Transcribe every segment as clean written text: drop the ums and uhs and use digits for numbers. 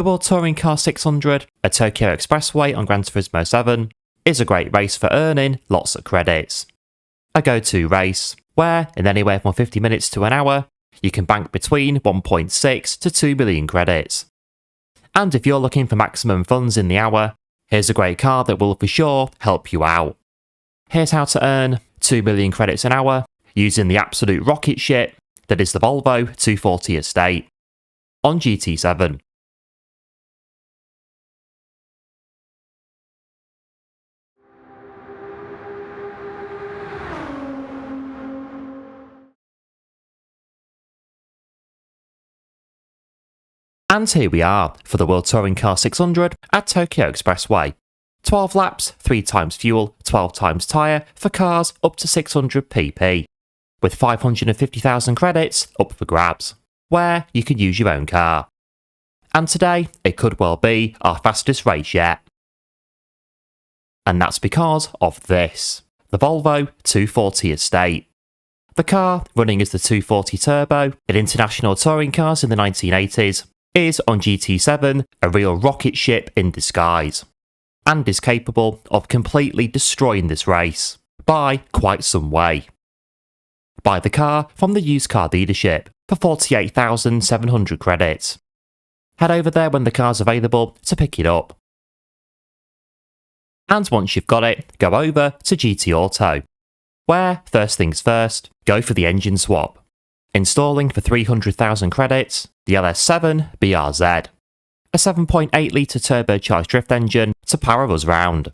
The World Touring Car 600 at Tokyo Expressway on Gran Turismo 7 is a great race for earning lots of credits. A go-to race where, in anywhere from 50 minutes to an hour, you can bank between 1.6 to 2 million credits. And if you're looking for maximum funds in the hour, here's a great car that will for sure help you out. Here's how to earn 2 million credits an hour using the absolute rocket ship that is the Volvo 240 estate on GT7. And here we are for the World Touring Car 600 at Tokyo Expressway. 12 laps, 3 times fuel, 12 times tyre for cars up to 600 pp, with 550,000 credits up for grabs, where you can use your own car. And today, it could well be our fastest race yet. And that's because of this, the Volvo 240 estate. The car, running as the 240 Turbo in international touring cars in the 1980s, is on GT7 a real rocket ship in disguise, and is capable of completely destroying this race by quite some way. Buy the car from the used car dealership for 48,700 credits. Head over there when the car's available to pick it up. And once you've got it, go over to GT Auto, where, first things first, go for the engine swap. Installing for 300,000 credits, the LS7 BRZ, a 7.8 litre turbocharged drift engine to power us round.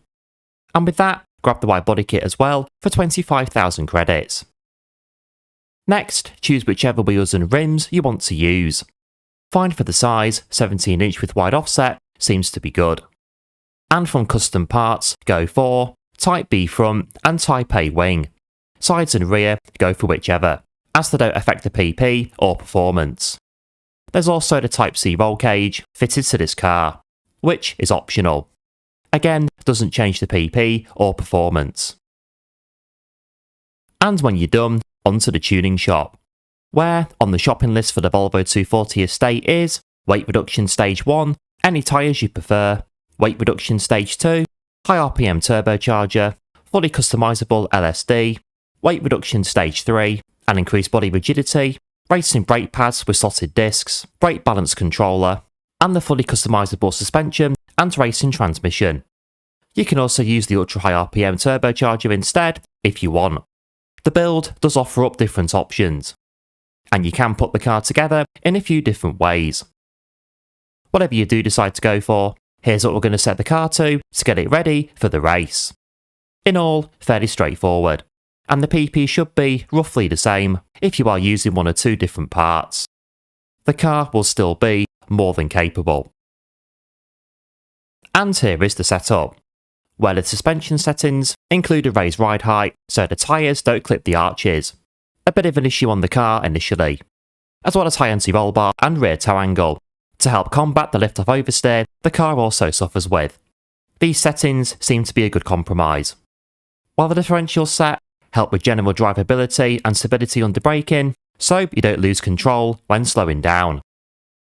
And with that, grab the wide body kit as well for 25,000 credits. Next, choose whichever wheels and rims you want to use. Find for the size, 17 inch with wide offset seems to be good. And from custom parts, go for Type B front and Type A wing. Sides and rear, go for whichever, as they don't affect the PP or performance. There's also the Type C roll cage fitted to this car, which is optional. Again, doesn't change the PP or performance. And when you're done, onto the tuning shop, where on the shopping list for the Volvo 240 estate is weight reduction stage 1, any tyres you prefer, weight reduction stage 2, high RPM turbocharger, fully customisable LSD, weight reduction stage 3, and increased body rigidity, racing brake pads with slotted discs, brake balance controller, and the fully customisable suspension and racing transmission. You can also use the ultra high RPM turbocharger instead if you want. The build does offer up different options, and you can put the car together in a few different ways. Whatever you do decide to go for, here's what we're going to set the car to get it ready for the race. In all, fairly straightforward, and the PP should be roughly the same if you are using one or two different parts. The car will still be more than capable. And here is the setup, where the suspension settings include a raised ride height so the tyres don't clip the arches, a bit of an issue on the car initially, as well as high anti-roll bar and rear toe angle, to help combat the lift-off oversteer the car also suffers with. These settings seem to be a good compromise. While the differentials set help with general drivability and stability under braking, so you don't lose control when slowing down.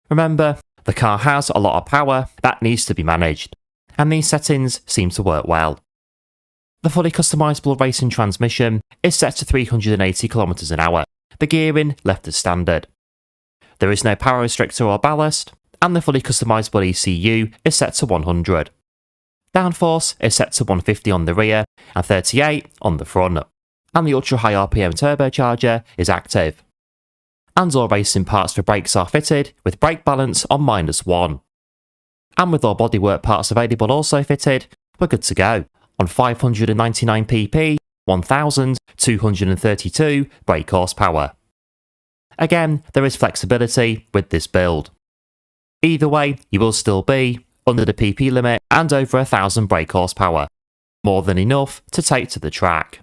Remember, the car has a lot of power that needs to be managed, and these settings seem to work well. The fully customisable racing transmission is set to 380 km an hour, the gearing left as standard. There is no power restrictor or ballast, and the fully customisable ECU is set to 100. Downforce is set to 150 on the rear and 38 on the front, and the ultra high RPM turbocharger is active. And all racing parts for brakes are fitted with brake balance on -1. And with all bodywork parts available also fitted, we're good to go on 599 pp, 1,232 brake horsepower. Again, there is flexibility with this build. Either way, you will still be under the PP limit and over 1,000 brake horsepower, more than enough to take to the track.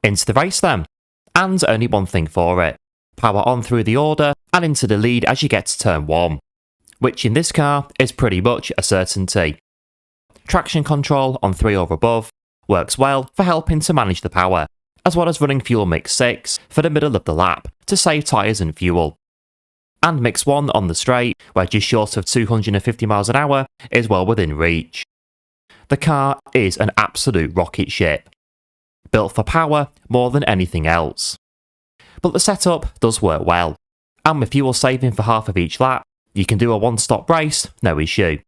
Into the race then, and only one thing for it: power on through the order and into the lead as you get to turn 1, which in this car is pretty much a certainty. Traction control on 3 or above works well for helping to manage the power, as well as running fuel mix 6 for the middle of the lap to save tyres and fuel. and mix 1 on the straight, where just short of 250 miles an hour is well within reach. The car is an absolute rocket ship, built for power more than anything else. But the setup does work well, and with fuel saving for half of each lap, you can do a one-stop race, no issue.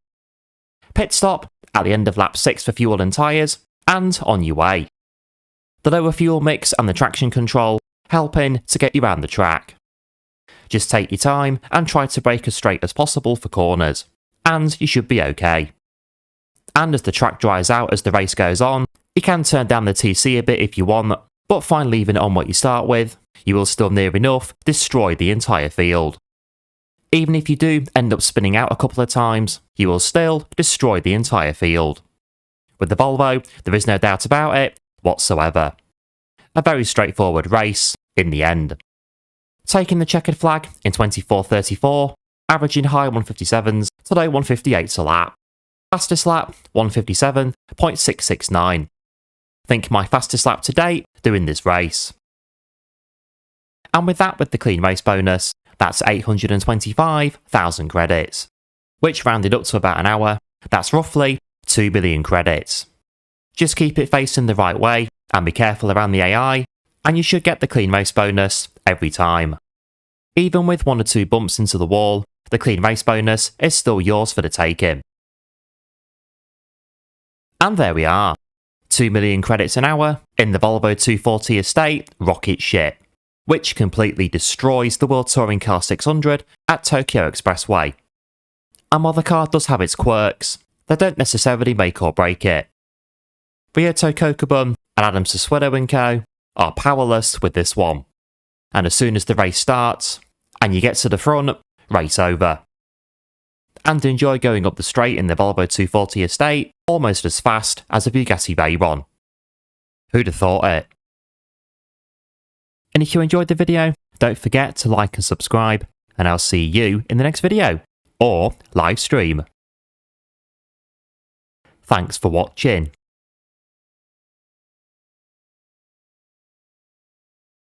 Pit stop at the end of lap 6 for fuel and tyres, and on your way. The lower fuel mix and the traction control helping to get you around the track. Just take your time and try to brake as straight as possible for corners, and you should be okay. And as the track dries out as the race goes on, you can turn down the TC a bit if you want, but fine leaving it on what you start with, you will still near enough destroy the entire field. Even if you do end up spinning out a couple of times, you will still destroy the entire field. With the Volvo, there is no doubt about it whatsoever. A very straightforward race in the end. Taking the checkered flag in 24.34, averaging high 157s to low 158s a lap. Fastest lap 157.669. Think my fastest lap to date doing this race. And with the clean race bonus, that's 825,000 credits, which rounded up to about an hour, that's roughly 2 million credits. Just keep it facing the right way and be careful around the AI, and you should get the clean race bonus every time. Even with 1 or 2 bumps into the wall, the clean race bonus is still yours for the taking. And there we are, 2 million credits an hour in the Volvo 240 estate rocket ship, which completely destroys the World Touring Car 600 at Tokyo Expressway. And while the car does have its quirks, they don't necessarily make or break it. Ryoto Kokubun and Adam Sassuolo & Co. are powerless with this one. And as soon as the race starts, and you get to the front, race over. And enjoy going up the straight in the Volvo 240 estate almost as fast as a Bugatti Veyron. Who'd have thought it? And if you enjoyed the video, don't forget to like and subscribe, and I'll see you in the next video, or live stream. Thanks for watching.